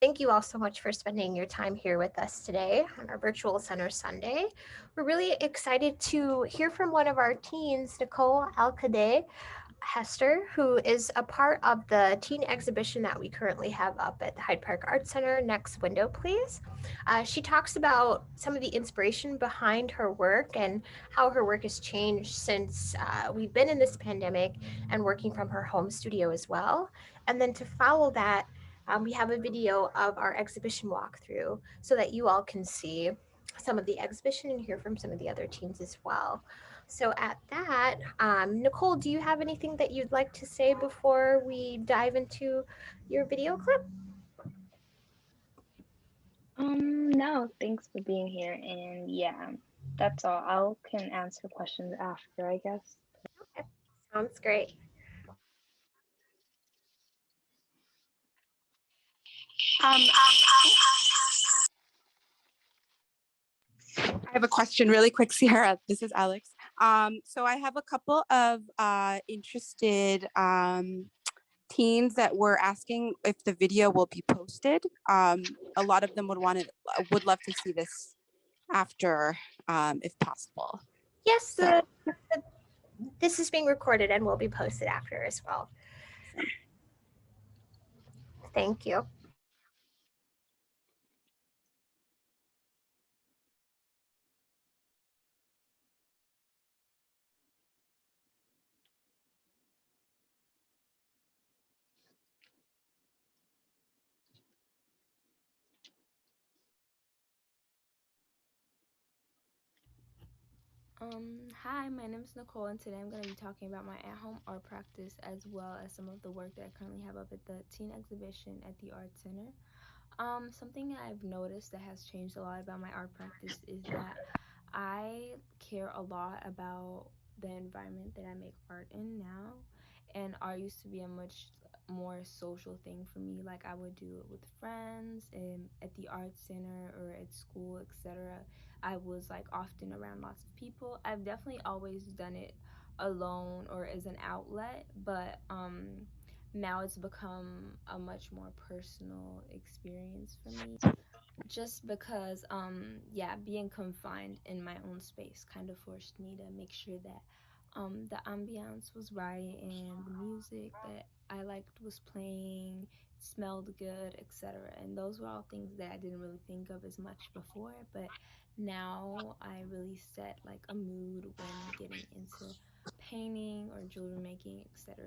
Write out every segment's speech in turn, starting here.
Thank you all so much for spending your time here with us today on our Virtual Center Sunday. We're really excited to hear from one of our teens, Nicole Alcade-Hester, who is a part of the teen exhibition that we currently have up at the Hyde Park Art Center. Next window, please. She talks about some of the inspiration behind her work and how her work has changed since we've been in this pandemic and working from her home studio as well. And then to follow that, we have a video of our exhibition walkthrough so that you all can see some of the exhibition and hear from some of the other teams as well. So, at that, Nicole, do you have anything that you'd like to say before we dive into your video clip? No, thanks for being here. And yeah, that's all. I can answer questions after, I guess. Okay, sounds great. Um, I have a question really quick, Sierra. This is Alex. So I have a couple of interested teens that were asking if the video will be posted. A lot of them would love to see this after, if possible. Yes, So this is being recorded and will be posted after as well. Thank you. Hi, my name is Nicole, and today I'm going to be talking about my at-home art practice as well as some of the work that I currently have up at the teen exhibition at the Art Center. Something I've noticed that has changed a lot about my art practice is that I care a lot about the environment that I make art in now, and art used to be a much more social thing for me. Like I would do it with friends and at the art center or at school, etc. I was like often around lots of people. I've definitely always done it alone or as an outlet, but now it's become a much more personal experience for me, just because yeah, being confined in my own space kind of forced me to make sure that the ambiance was right and the music that I liked was playing, smelled good, etc. And those were all things that I didn't really think of as much before, but now I really set like a mood when getting into painting or jewelry making, etc.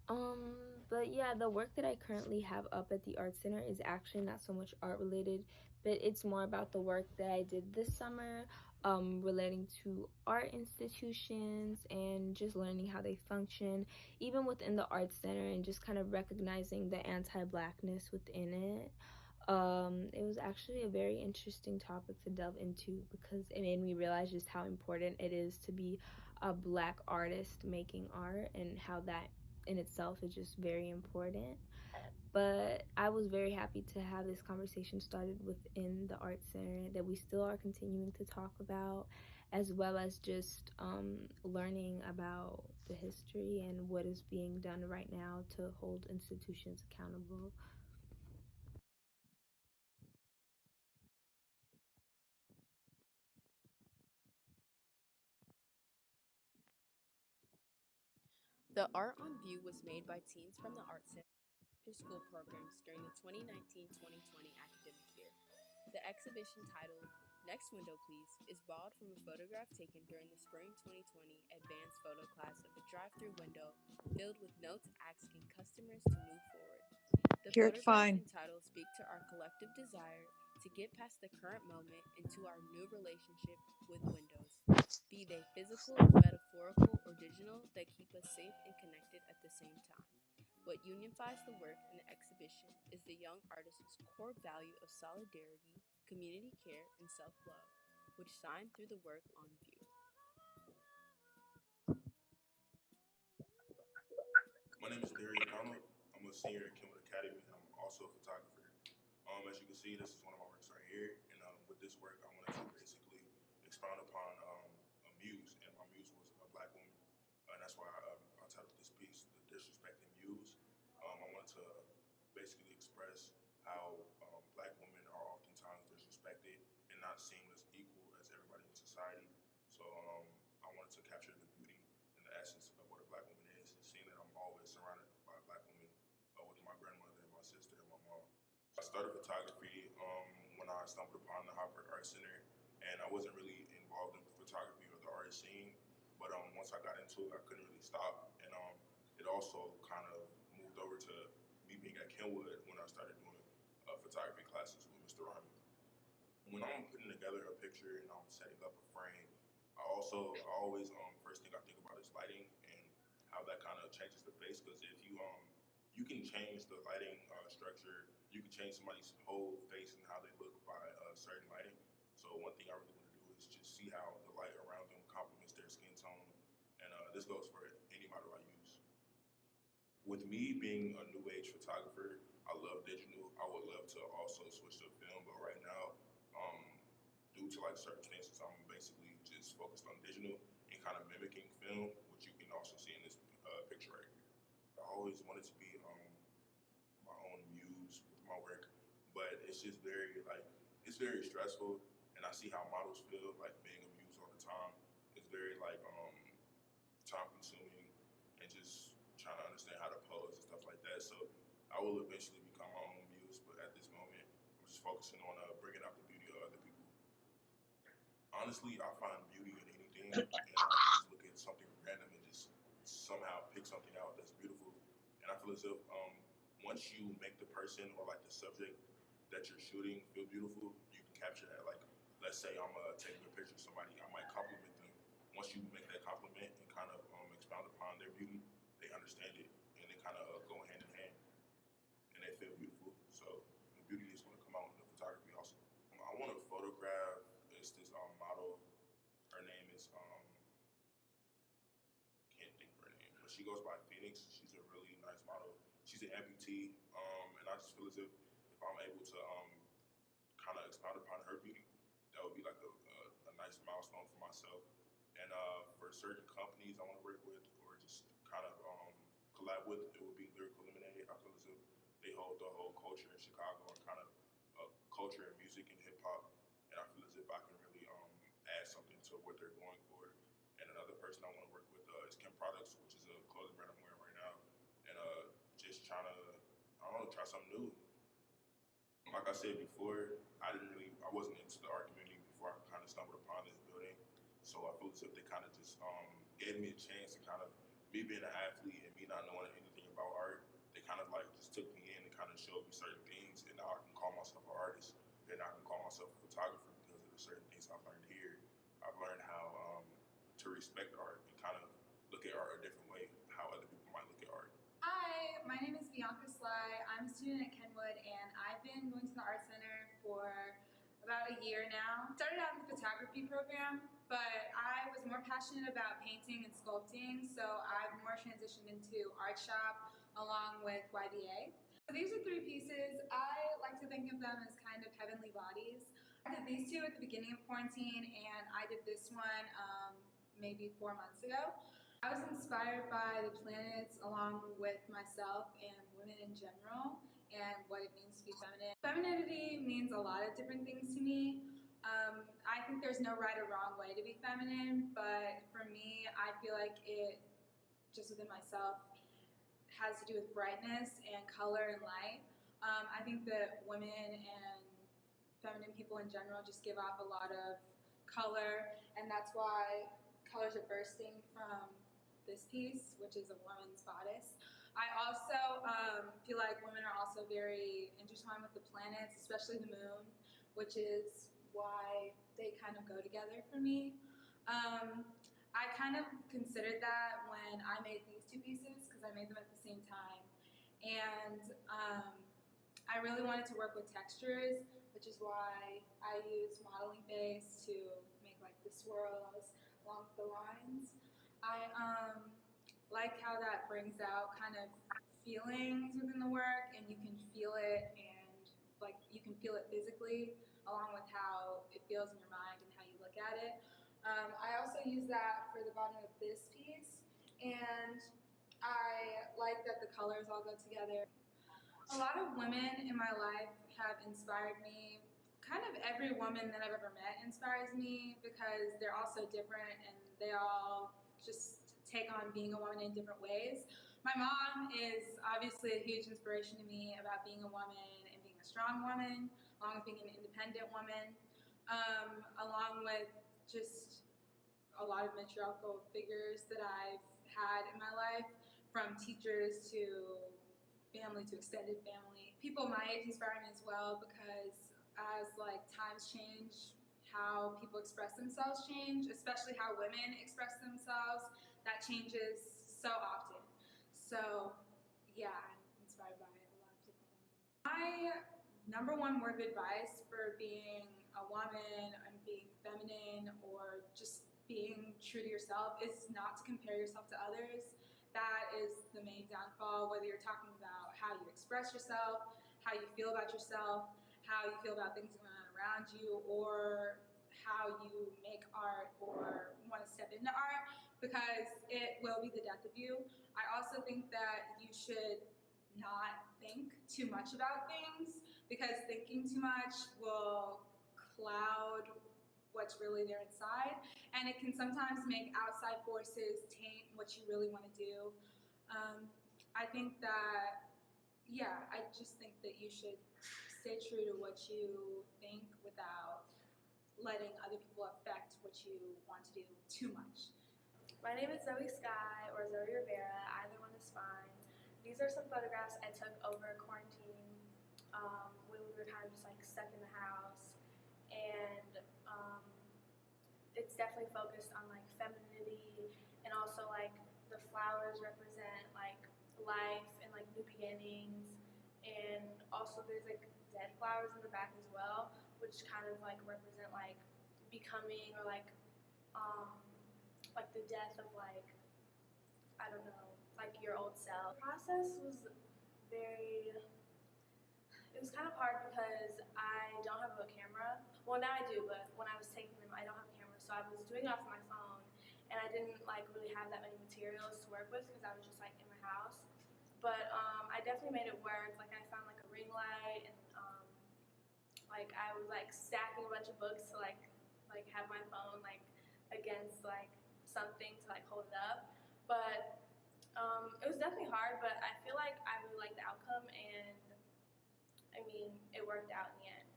Um, but yeah, the work that I currently have up at the Art Center is actually not so much art related, but it's more about the work that I did this summer, relating to art institutions and just learning how they function, even within the Art Center, and just kind of recognizing the anti-blackness within it. It was actually a very interesting topic to delve into because it made me realize just how important it is to be a black artist making art and how that in itself is just very important. But I was very happy to have this conversation started within the Art Center that we still are continuing to talk about, as well as just learning about the history and what is being done right now to hold institutions accountable. The art on view was made by teens from the Art Center after-school programs during the 2019-2020 academic year. The exhibition titled Next Window Please is borrowed from a photograph taken during the spring 2020 advanced photo class of a drive-through window filled with notes asking customers to move forward. The Hear it photographs fine. and titles speak to our collective desire to get past the current moment into our new relationship with windows, be they physical, metaphorical, or digital, that keep us safe and connected at the same time. What unifies the work in the exhibition is the young artist's core value of solidarity, community care, and self love, which shine through the work on view. My name is Frida Kahlo. I'm a senior at Kenwood Academy. I'm also a photographer. As you can see, this is one of my works right here. And with this work, I wanted to basically expound upon a muse, and my muse was a black woman. And that's why I titled this piece, "The Disrespecting Muse." I wanted to basically express express how Black women are oftentimes disrespected and not seen as equal as everybody in society. So I wanted to capture the beauty and the essence of what a Black woman is, seeing that I'm always surrounded by Black women with my grandmother and my sister and my mom. I started photography when I stumbled upon the Hyde Park Art Center, and I wasn't really involved in photography or the art scene, but once I got into it, I couldn't really stop, and it also kind of moved over to me being at Kenwood when I started doing photography classes with Mr. Ryman. When I'm putting together a picture and I'm setting up a frame, I always first thing I think about is lighting and how that kind of changes the face, because if you can change the lighting structure, you can change somebody's whole face and how they look by certain lighting. So one thing I really want to do is just see how the light around them complements their skin tone, and this goes for any model I use. With me being a new age photographer, I love digital. I would love to also switch to film, but right now, due to like circumstances, I'm basically just focused on digital and kind of mimicking film, which you can also see in this picture right here. I always wanted to be my own muse with my work, but it's just it's very stressful, and I see how models feel like being a muse all the time. It's very time consuming and just trying to understand how to pose and stuff like that. So I will eventually become my own muse, but at this moment, I'm just focusing on bringing out the beauty of other people. Honestly, I find beauty in anything, and I can just look at something random and just somehow pick something out that's beautiful. And I feel as if once you make the person or like the subject that you're shooting feel beautiful, you can capture that. Like, let's say I'm taking a picture of somebody, I might compliment them. Once you make that compliment and kind of expound upon their beauty, they understand it, and they kind of go hand in hand, and they feel beautiful. So the beauty is going to come out in the photography also. I want to photograph this model. Her name is can't think of her name, but she goes by Phoenix. She's a really nice model. She's an amputee, and I just feel as if I'm able to kind of expound upon her beauty, that would be like a nice milestone for myself. And for certain companies I want to work with or just kind of collab with, it would be Lyrical Lemonade. I feel as if they hold the whole culture in Chicago and kind of culture and music and hip hop, and I feel as if I can really add something to what they're going for. And another person I want to work with is Kim Products, which is a clothing brand I'm wearing right now, and just trying to, I don't know, try something new. Like I said before, I wasn't into the art community before I kind of stumbled upon this building. So I feel as if they kind of just gave me a chance to kind of, me being an athlete and me not knowing anything about art, they kind of like just took me in and kind of showed me certain things, and now I can call myself an artist, and I can call myself a photographer because of the certain things I've learned here. I've learned how to respect art and kind of look at art a different way, how other people might look at art. Hi, my name is Bianca Sly. I'm a student at Kenwood, and I've been going to the Art Center for about a year now. Started out in the photography program, but I was more passionate about painting and sculpting, so I've more transitioned into art shop along with YBA. So these are 3 pieces. I like to think of them as kind of heavenly bodies. I did these 2 at the beginning of quarantine, and I did this one maybe 4 months ago. I was inspired by the planets along with myself and women in general and what it means to be feminine. Femininity means a lot of different things to me. I think there's no right or wrong way to be feminine, but for me, I feel like it, just within myself, has to do with brightness and color and light. I think that women and feminine people in general just give off a lot of color, and that's why colors are bursting from this piece, which is a woman's bodice. I also feel like women are also very intertwined with the planets, especially the moon, which is why they kind of go together for me. I kind of considered that when I made these 2 pieces because I made them at the same time. And I really wanted to work with textures, which is why I use modeling base to make like the swirls along the lines. I like how that brings out kind of feelings within the work, and you can feel it, and like you can feel it physically along with how it feels in your mind and how you look at it. I also use that for the bottom of this piece, and I like that the colors all go together. A lot of women in my life have inspired me. Kind of every woman that I've ever met inspires me because they're all so different and they all just take on being a woman in different ways. My mom is obviously a huge inspiration to me about being a woman and being a strong woman, along with being an independent woman, along with just a lot of matriarchal figures that I've had in my life, from teachers to family to extended family. People my age inspire me as well because as like times change, how people express themselves change, especially how women express themselves. That changes so often. So yeah, I'm inspired by a lot of different women. My number one word of advice for being a woman and being feminine or just being true to yourself is not to compare yourself to others. That is the main downfall, whether you're talking about how you express yourself, how you feel about yourself, how you feel about things going on around you, or how you make art or want to step into art, because it will be the death of you. I also think that you should not think too much about things, because thinking too much will cloud what's really there inside, and it can sometimes make outside forces taint what you really want to do. I think that, yeah, I just think that you should stay true to what you think without letting other people affect what you want to do too much. My name is Zoe Sky or Zoe Rivera, either one is fine. These are some photographs I took over quarantine when we were kind of just like stuck in the house, and it's definitely focused on like femininity, and also like the flowers represent like life and like new beginnings, and also there's like dead flowers in the back as well, which kind of like represent like becoming, or like the death of like, I don't know, like your old self. The process was it was kind of hard because I don't have a camera. Well, now I do, but when I was taking them, I don't have a camera, so I was doing it off my phone, and I didn't like really have that many materials to work with because I was just like in my house. But I definitely made it work. Like I found like a ring light, and like I was like stacking a bunch of books to like have my phone like against like something to like hold it up. But it was definitely hard, but I feel like I really liked the outcome, and I mean, it worked out in the end.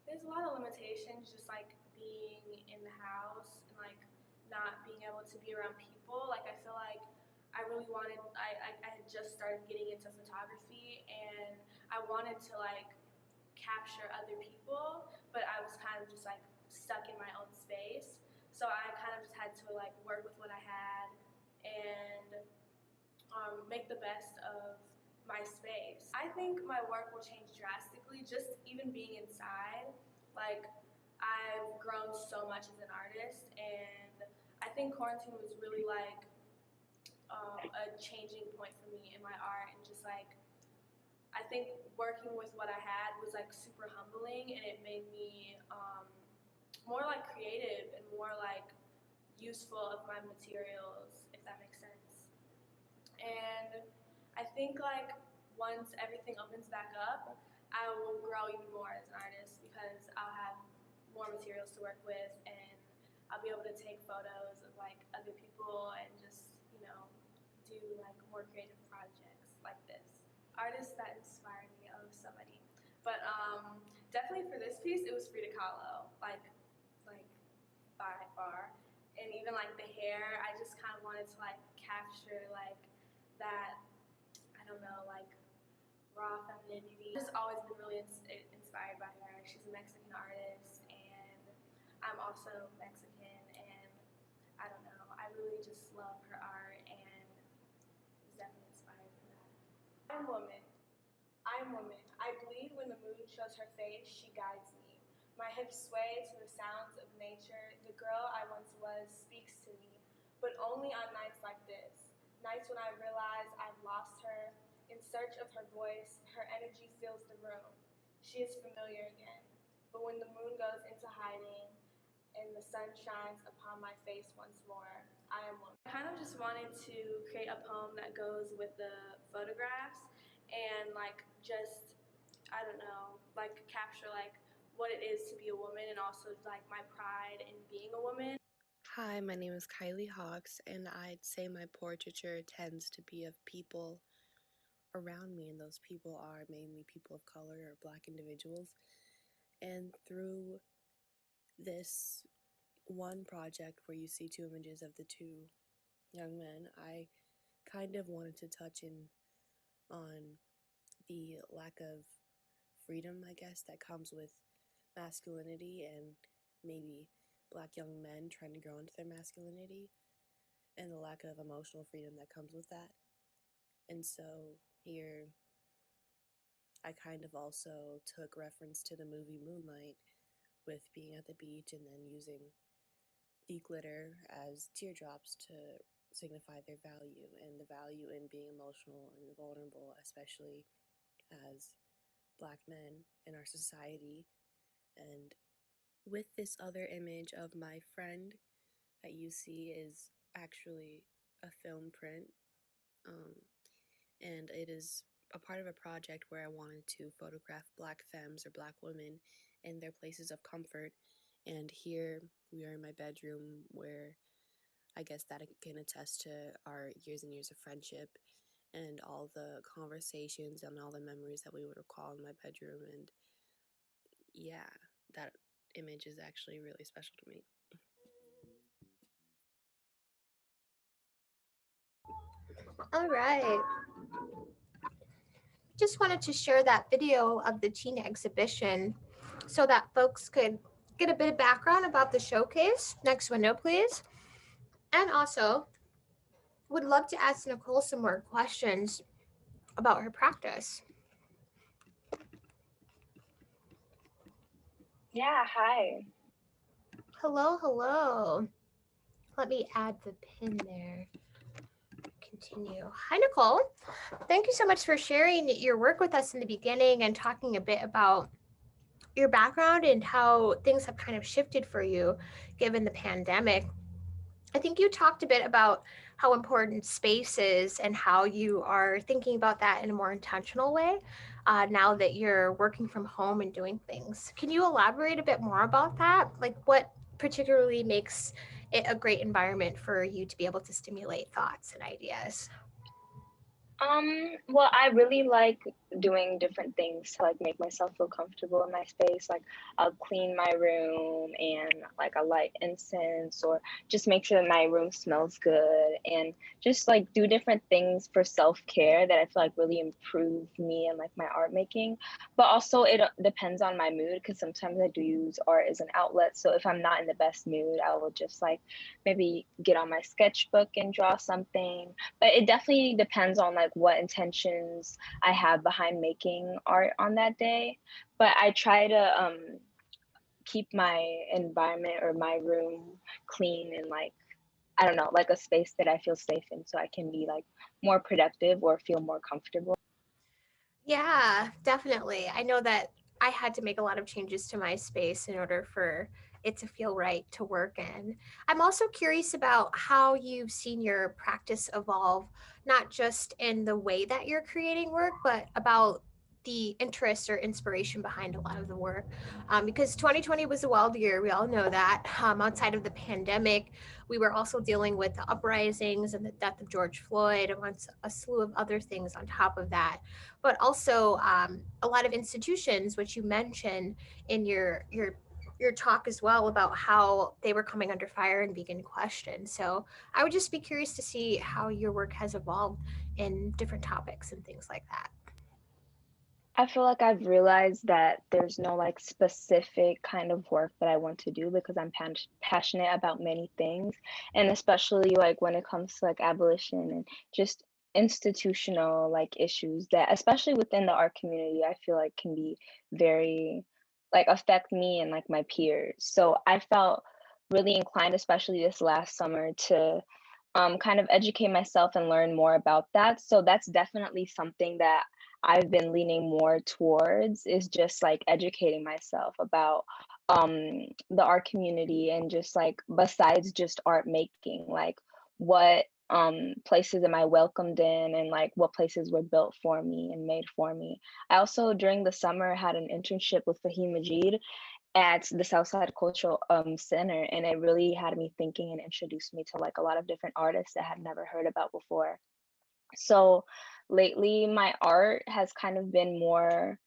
There's a lot of limitations, just like being in the house and like not being able to be around people. Like I feel like I really wanted, I had just started getting into photography, and I wanted to like capture other people, but I was kind of just like stuck in my own space. So I kind of just had to like work with what I had and make the best of my space. I think my work will change drastically just even being inside. Like I've grown so much as an artist, and I think quarantine was really like a changing point for me in my art, and just like I think working with what I had was like super humbling, and it made me more like creative and more like useful of my materials, if that makes sense. And I think like once everything opens back up, I will grow even more as an artist because I'll have more materials to work with, and I'll be able to take photos of like other people and just, you know, do like more creative projects like this. Artists that inspired me, oh, so many. But definitely for this piece, it was Frida Kahlo, like by far. And even like the hair, I just kind of wanted to like capture like that, I don't know, like raw femininity. I've just always been really inspired by her. She's a Mexican artist, and I'm also Mexican, and I don't know, I really just love her art, and was definitely inspired by that. I'm woman. I'm woman. I bleed when the moon shows her face, she guides me. My hips sway to the sounds of nature. The girl I once was speaks to me, but only on nights like this. Nights when I realize I've lost her. In search of her voice, her energy fills the room. She is familiar again. But when the moon goes into hiding and the sun shines upon my face once more, I am woman. I kind of just wanted to create a poem that goes with the photographs, and like just, I don't know, like capture like what it is to be a woman and also like my pride in being a woman. Hi, my name is Kylie Hawks, and I'd say my portraiture tends to be of people around me, and those people are mainly people of color or Black individuals. And through this one project where you see two images of the two young men, I kind of wanted to touch in on the lack of freedom, I guess, that comes with masculinity and maybe Black young men trying to grow into their masculinity, and the lack of emotional freedom that comes with that. And so here I kind of also took reference to the movie Moonlight with being at the beach and then using the glitter as teardrops to signify their value and the value in being emotional and vulnerable, especially as Black men in our society. And with this other image of my friend that you see is actually a film print, and it is a part of a project where I wanted to photograph Black femmes or Black women in their places of comfort. And here we are in my bedroom, where I guess that can attest to our years and years of friendship and all the conversations and all the memories that we would recall in my bedroom. And yeah, that image is actually really special to me. All right. Just wanted to share that video of the teen exhibition so that folks could get a bit of background about the showcase. Next window, please. And also, would love to ask Nicole some more questions about her practice. Yeah, hi. Hello, hello. Let me add the pin there. Continue. Hi, Nicole. Thank you so much for sharing your work with us in the beginning and talking a bit about your background and how things have kind of shifted for you given the pandemic. I think you talked a bit about how important space is and how you are thinking about that in a more intentional way now that you're working from home and doing things. Can you elaborate a bit more about that? Like, what particularly makes it a great environment for you to be able to stimulate thoughts and ideas? Well, I really like doing different things to like make myself feel comfortable in my space. Like I'll clean my room and like I light incense or just make sure that my room smells good and just like do different things for self-care that I feel like really improve me and like my art making. But also it depends on my mood because sometimes I do use art as an outlet. So if I'm not in the best mood, I will just like maybe get on my sketchbook and draw something, but it definitely depends on like what intentions I have behind making art on that day. But I try to keep my environment or my room clean and like I don't know, like a space that I feel safe in so I can be like more productive or feel more comfortable. Yeah, definitely. I know that I had to make a lot of changes to my space in order for it to feel right to work in. I'm also curious about how you've seen your practice evolve, not just in the way that you're creating work, but about the interest or inspiration behind a lot of the work. Because 2020 was a wild year, we all know that. Outside of the pandemic, we were also dealing with the uprisings and the death of George Floyd, amongst a slew of other things on top of that, but also a lot of institutions, which you mentioned in your talk as well, about how they were coming under fire and being questioned. So I would just be curious to see how your work has evolved in different topics and things like that. I feel like I've realized that there's no like specific kind of work that I want to do because I'm passionate about many things, and especially like when it comes to like abolition and just institutional like issues that especially within the art community I feel like can be very like affect me and like my peers. So I felt really inclined, especially this last summer, to kind of educate myself and learn more about that. So that's definitely something that I've been leaning more towards is just like educating myself about the art community and just like besides just art making, like what places am I welcomed in, and like what places were built for me and made for me. I also during the summer had an internship with Fahim Majid at the Southside Cultural Center, and it really had me thinking and introduced me to like a lot of different artists that I had never heard about before. So lately, my art has kind of been more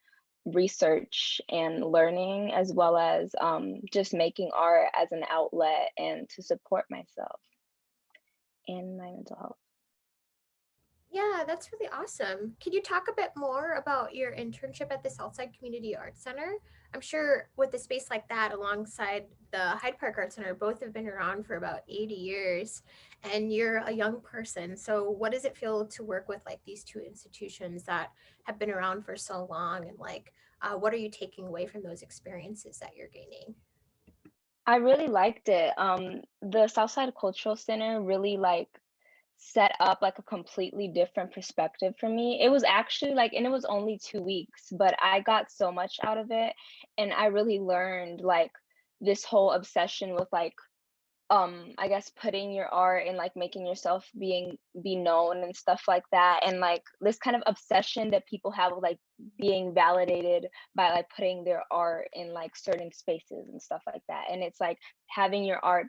research and learning, as well as just making art as an outlet and to support myself and my mental health. Yeah, that's really awesome. Can you talk a bit more about your internship at the Southside Community Arts Center? I'm sure with a space like that alongside the Hyde Park Art Center, both have been around for about 80 years and you're a young person. So what does it feel to work with like these two institutions that have been around for so long, and like what are you taking away from those experiences that you're gaining? I really liked it. The Southside Cultural Center really like set up like a completely different perspective for me. It was actually like, and it was only 2 weeks, but I got so much out of it. And I really learned like this whole obsession with like I guess putting your art and like making yourself be known and stuff like that, and like this kind of obsession that people have with like being validated by like putting their art in like certain spaces and stuff like that. And it's like having your art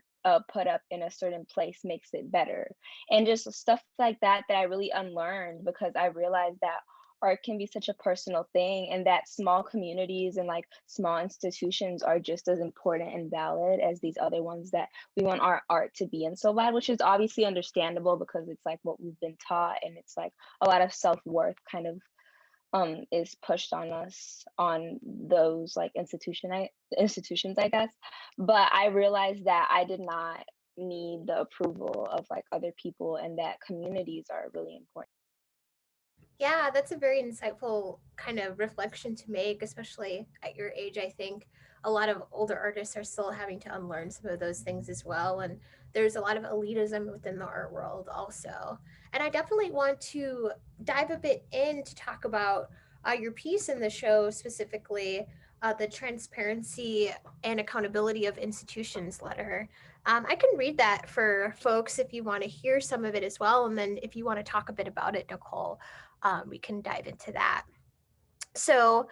put up in a certain place makes it better, and just stuff like that that I really unlearned, because I realized that art can be such a personal thing, and that small communities and like small institutions are just as important and valid as these other ones that we want our art to be in so bad, which is obviously understandable because it's like what we've been taught, and it's like a lot of self-worth kind of is pushed on us on those like institutions, I guess. But I realized that I did not need the approval of like other people, and that communities are really important. Yeah, that's a very insightful kind of reflection to make, especially at your age. I think a lot of older artists are still having to unlearn some of those things as well. And there's a lot of elitism within the art world also. And I definitely want to dive a bit in to talk about your piece in the show, specifically the transparency and accountability of institutions letter. I can read that for folks if you want to hear some of it as well. And then if you want to talk a bit about it, Nicole, we can dive into that. So,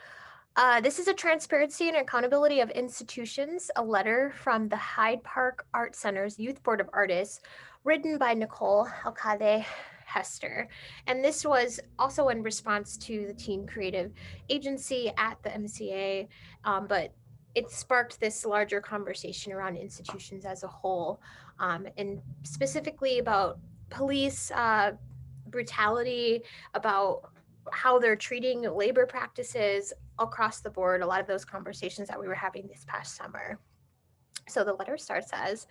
this is a transparency and accountability of institutions, a letter from the Hyde Park Art Center's Youth Board of Artists, written by Nicole Alcade-Hester. And this was also in response to the Teen Creative Agency at the MCA, but it sparked this larger conversation around institutions as a whole, and specifically about police brutality, about how they're treating labor practices across the board, a lot of those conversations that we were having this past summer. So the letter starts as,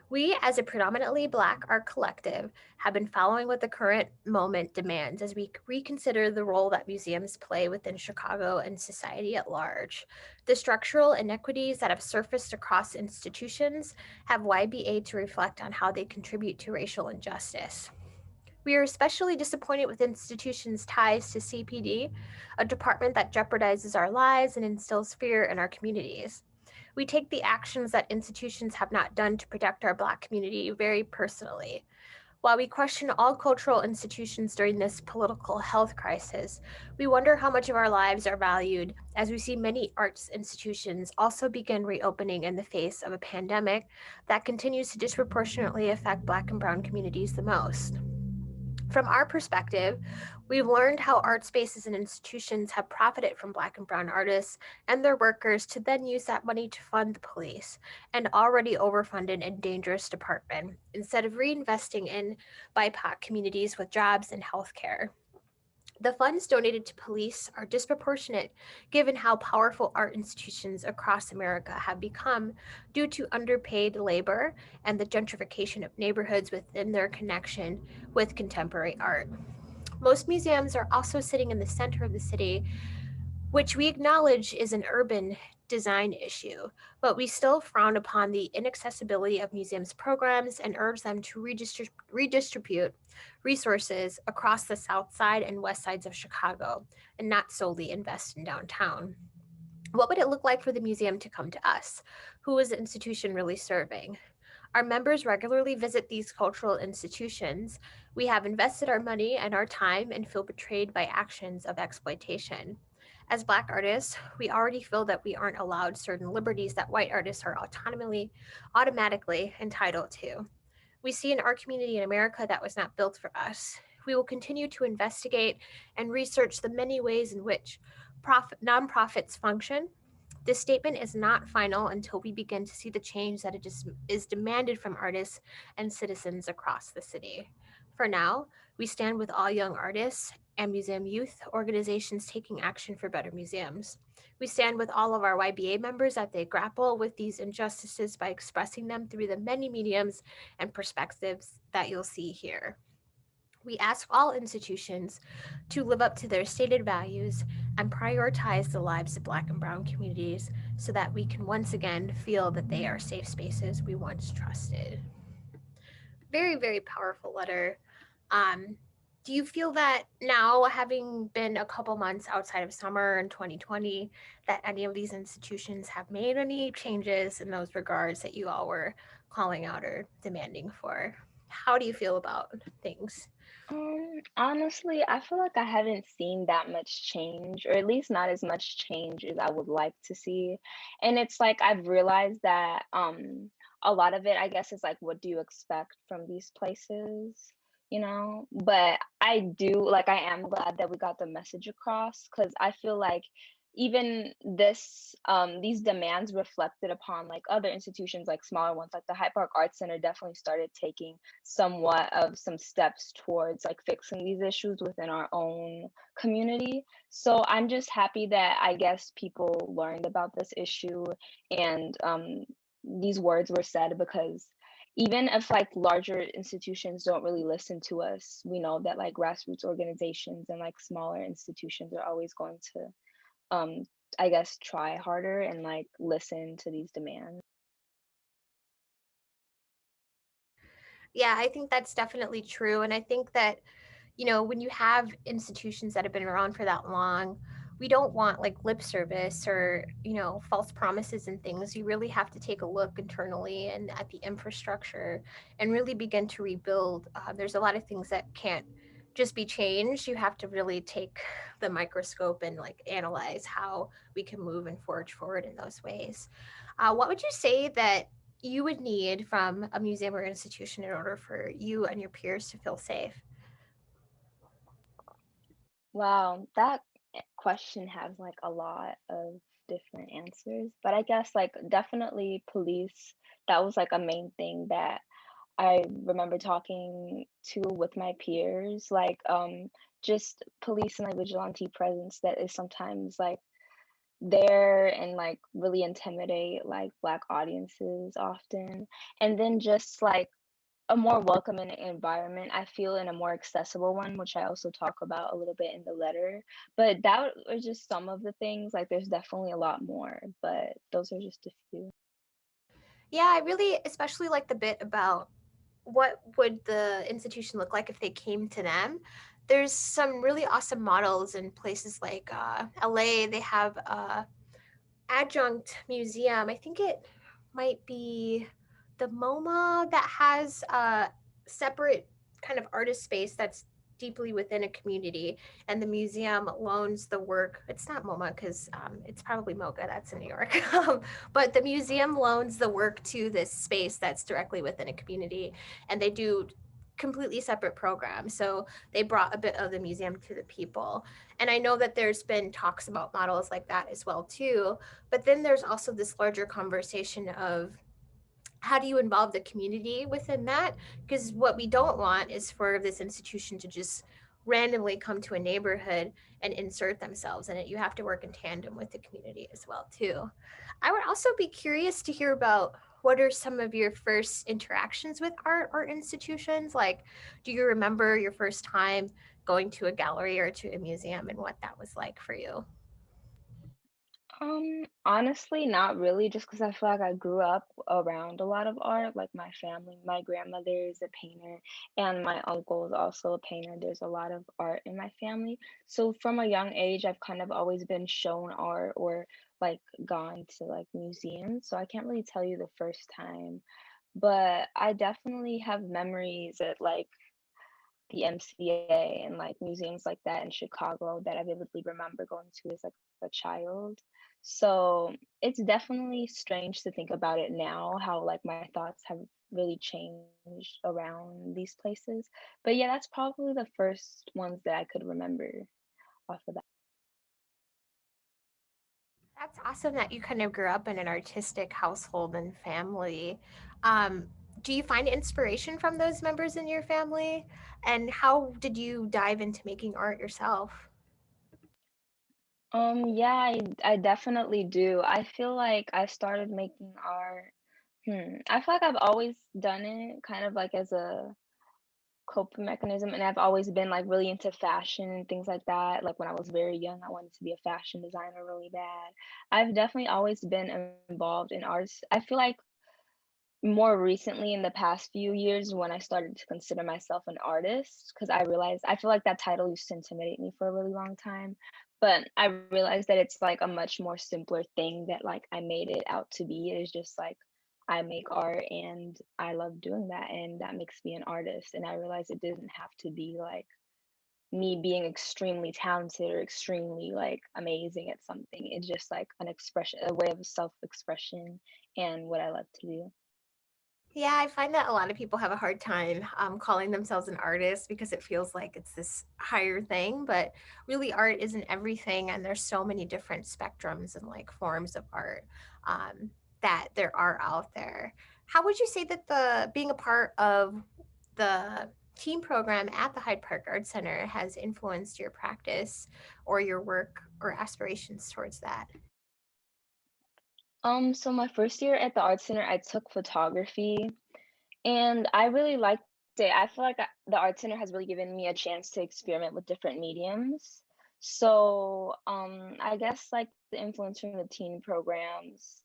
we, as a predominantly Black art collective, have been following what the current moment demands as we reconsider the role that museums play within Chicago and society at large. The structural inequities that have surfaced across institutions have YBA to reflect on how they contribute to racial injustice. We are especially disappointed with institutions' ties to CPD, a department that jeopardizes our lives and instills fear in our communities. We take the actions that institutions have not done to protect our Black community very personally. While we question all cultural institutions during this political health crisis, we wonder how much of our lives are valued as we see many arts institutions also begin reopening in the face of a pandemic that continues to disproportionately affect Black and Brown communities the most. From our perspective, we've learned how art spaces and institutions have profited from Black and Brown artists and their workers to then use that money to fund the police, an already overfunded and dangerous department, instead of reinvesting in BIPOC communities with jobs and healthcare. The funds donated to police are disproportionate given how powerful art institutions across America have become due to underpaid labor and the gentrification of neighborhoods within their connection with contemporary art. Most museums are also sitting in the center of the city, which we acknowledge is an urban design issue, but we still frown upon the inaccessibility of museums' programs and urge them to redistribute resources across the south side and west sides of Chicago and not solely invest in downtown. What would it look like for the museum to come to us? Who is the institution really serving? Our members regularly visit these cultural institutions. We have invested our money and our time and feel betrayed by actions of exploitation. As Black artists, we already feel that we aren't allowed certain liberties that white artists are automatically entitled to. We see in our community in America that was not built for us. We will continue to investigate and research the many ways in which nonprofits function. This statement is not final until we begin to see the change that is demanded from artists and citizens across the city. For now, we stand with all young artists and museum youth organizations taking action for better museums. We stand with all of our YBA members as they grapple with these injustices by expressing them through the many mediums and perspectives that you'll see here. We ask all institutions to live up to their stated values and prioritize the lives of Black and Brown communities so that we can once again feel that they are safe spaces we once trusted. Very, very powerful letter. Um, do you feel that now, having been a couple months outside of summer in 2020, that any of these institutions have made any changes in those regards that you all were calling out or demanding for? How do you feel about things? Honestly, I feel like I haven't seen that much change, or at least not as much change as I would like to see. And it's like I've realized that a lot of it, I guess, is like what do you expect from these places, you know? But I do like I am glad that we got the message across because I feel like even these demands reflected upon like other institutions like smaller ones like the Hyde Park Art Center definitely started taking somewhat of some steps towards like fixing these issues within our own community. So I'm just happy that I guess people learned about this issue and these words were said because even if like larger institutions don't really listen to us, we know that like grassroots organizations and like smaller institutions are always going to um I guess try harder and like listen to these demands. Yeah, I think that's definitely true. And I think that, when you have institutions that have been around for that long, we don't want like lip service or, false promises and things. You really have to take a look internally and at the infrastructure and really begin to rebuild. There's a lot of things that can't just be changed. You have to really take the microscope and like analyze how we can move and forge forward in those ways. What would you say that you would need from a museum or institution in order for you and your peers to feel safe? Wow, that question has like a lot of different answers, but I guess like definitely police. That was like a main thing that I remember talking to with my peers, like just police and like vigilante presence that is sometimes like there and like really intimidate like Black audiences often. And then just like a more welcoming environment, I feel, in a more accessible one, which I also talk about a little bit in the letter. But that are just some of the things. Like, there's definitely a lot more, but those are just a few. Yeah, I really especially like the bit about what would the institution look like if they came to them. There's some really awesome models in places like LA. They have adjunct museum. I think it might be the MoMA that has a separate kind of artist space that's deeply within a community, and the museum loans the work. It's not MoMA because it's probably MoCA, that's in New York. But the museum loans the work to this space that's directly within a community, and they do completely separate programs. So they brought a bit of the museum to the people. And I know that there's been talks about models like that as well too. But then there's also this larger conversation of how do you involve the community within that? Because what we don't want is for this institution to just randomly come to a neighborhood and insert themselves in it. You have to work in tandem with the community as well too. I would also be curious to hear about what are some of your first interactions with art or institutions? Like, do you remember your first time going to a gallery or to a museum and what that was like for you? Honestly, not really, just because I feel like I grew up around a lot of art. Like my family, my grandmother is a painter, and my uncle is also a painter. There's a lot of art in my family. So from a young age, I've kind of always been shown art or like gone to like museums. So I can't really tell you the first time. but I definitely have memories at like the MCA and like museums like that in Chicago that I vividly remember going to as like a child. So it's definitely strange to think about it now, how like my thoughts have really changed around these places. But yeah, that's probably the first ones that I could remember off the bat. That's awesome that you kind of grew up in an artistic household and family. Um, do you find inspiration from those members in your family? And how did you dive into making art yourself? Yeah, I definitely do. I feel like I started making art. I feel like I've always done it kind of like as a coping mechanism, and I've always been like really into fashion and things like that. Like when I was very young, I wanted to be a fashion designer really bad. I've definitely always been involved in arts. I feel like more recently in the past few years when I started to consider myself an artist, because I realized I feel like that title used to intimidate me for a really long time. But I realized that it's like a much more simpler thing that like I made it out to be. It is just like I make art and I love doing that, and that makes me an artist. And I realized it didn't have to be like me being extremely talented or extremely like amazing at something. It's just like an expression, a way of self-expression, and what I love to do. Yeah, I find that a lot of people have a hard time calling themselves an artist because it feels like it's this higher thing, but really art isn't everything, and there's so many different spectrums and like forms of art um, that there are out there. How would you say that the being a part of the team program at the Hyde Park Art Center has influenced your practice or your work or aspirations towards that? So my first year at the art center, I took photography, and I really liked it. I feel like the art center has really given me a chance to experiment with different mediums. So, I guess like the influence from the teen programs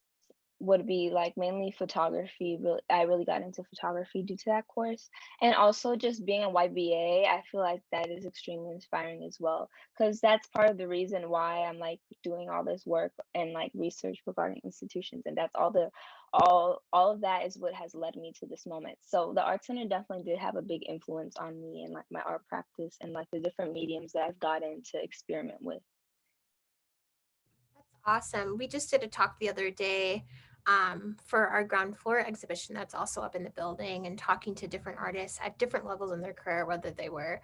would be like mainly photography. I really got into photography due to that course. And also just being a YBA, I feel like that is extremely inspiring as well. Because that's part of the reason why I'm like doing all this work and like research regarding institutions. And that's all of that is what has led me to this moment. So the art center definitely did have a big influence on me and like my art practice and like the different mediums that I've gotten to experiment with. That's awesome. We just did a talk the other day for our ground floor exhibition that's also up in the building and talking to different artists at different levels in their career, whether they were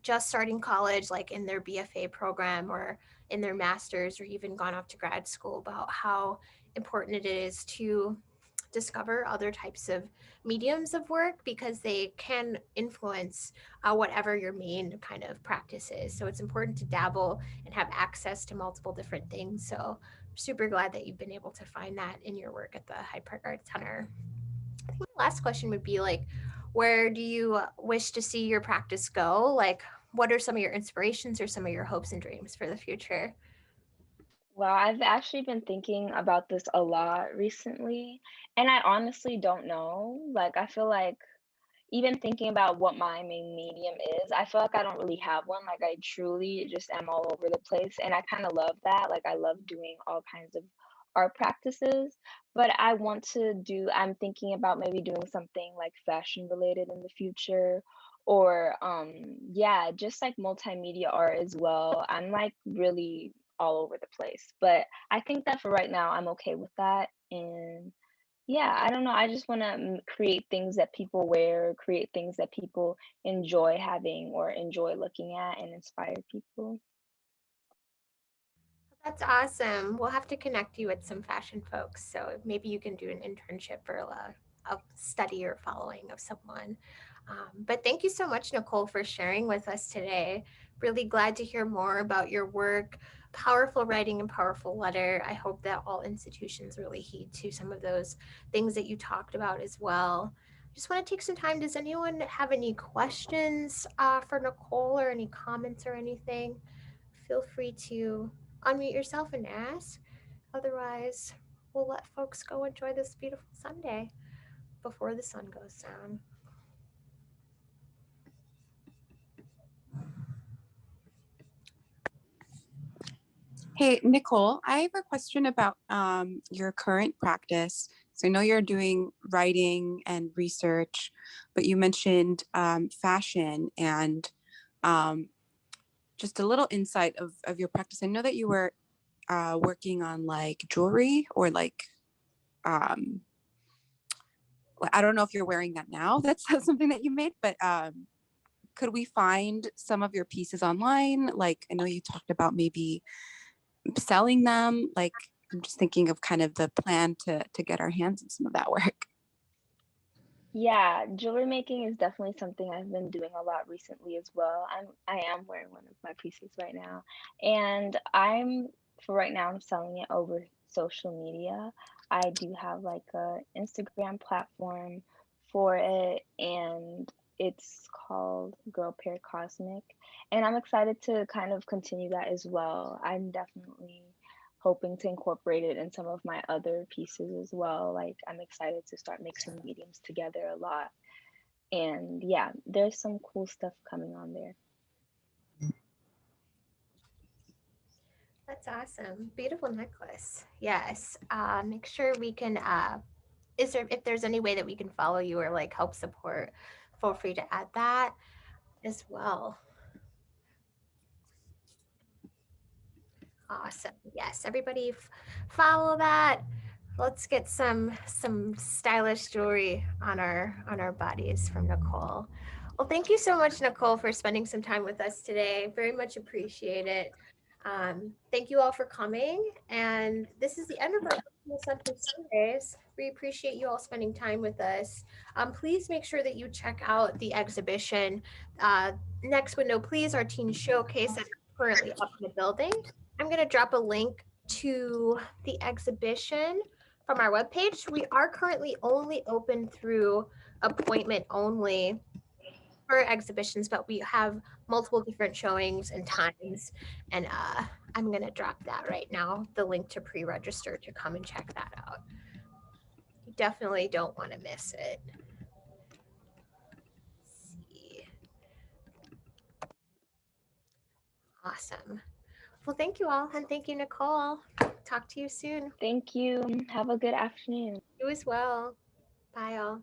just starting college, like in their BFA program or in their master's, or even gone off to grad school, about how important it is to discover other types of mediums of work because they can influence whatever your main kind of practice is. So it's important to dabble and have access to multiple different things. So I'm super glad that you've been able to find that in your work at the Hyde Park Art Center. I think my last question would be like, where do you wish to see your practice go? Like, what are some of your inspirations or some of your hopes and dreams for the future? Well, I've actually been thinking about this a lot recently, and I honestly don't know. Like, I feel like even thinking about what my main medium is, I feel like I don't really have one. Like, I truly just am all over the place, and I kind of love that. Like, I love doing all kinds of art practices, but I'm thinking about maybe doing something like fashion related in the future, or yeah, just like multimedia art as well. I'm like really all over the place, but I think that for right now, I'm okay with that. And yeah, I don't know. I just want to create things that people wear, create things that people enjoy having or enjoy looking at and inspire people. That's awesome. We'll have to connect you with some fashion folks. So maybe you can do an internship or a study or following of someone. But thank you so much, Nicole, for sharing with us today. Really glad to hear more about your work. Powerful writing and powerful letter. I hope that all institutions really heed to some of those things that you talked about as well. Just want to take some time. Does anyone have any questions for Nicole or any comments or anything? Feel free to unmute yourself and ask. Otherwise, we'll let folks go enjoy this beautiful Sunday before the sun goes down. Hey, Nicole, I have a question about your current practice. So I know you're doing writing and research, but you mentioned fashion and just a little insight of your practice. I know that you were working on like jewelry or like, I don't know if you're wearing that now. That's something that you made, but could we find some of your pieces online? Like, I know you talked about maybe selling them. Like, I'm just thinking of kind of the plan to get our hands on some of that work. Yeah, jewelry making is definitely something I've been doing a lot recently as well. I am wearing one of my pieces right now. And for right now I'm selling it over social media. I do have like a Instagram platform for it, and it's called Girl Pair Cosmic. And I'm excited to kind of continue that as well. I'm definitely hoping to incorporate it in some of my other pieces as well. Like, I'm excited to start mixing mediums together a lot. And yeah, there's some cool stuff coming on there. That's awesome. Beautiful necklace. Yes. Make sure we can if there's any way that we can follow you or like help support, feel free to add that as well. Awesome. Yes, everybody follow that. Let's get some stylish jewelry on our bodies from Nicole. Well, thank you so much, Nicole, for spending some time with us today. Very much appreciate it. Thank you all for coming. And this is the end of our Center Sundays. We appreciate you all spending time with us. Please make sure that you check out the exhibition. Next window, please, our teen showcase that's currently up in the building. I'm going to drop a link to the exhibition from our webpage. We are currently only open through appointment only for exhibitions, but we have multiple different showings and times. And I'm going to drop that right now, the link to pre-register to come and check that out. You definitely don't want to miss it. Let's see. Awesome. Well, thank you all. And thank you, Nicole. Talk to you soon. Thank you. Have a good afternoon. You as well. Bye, all.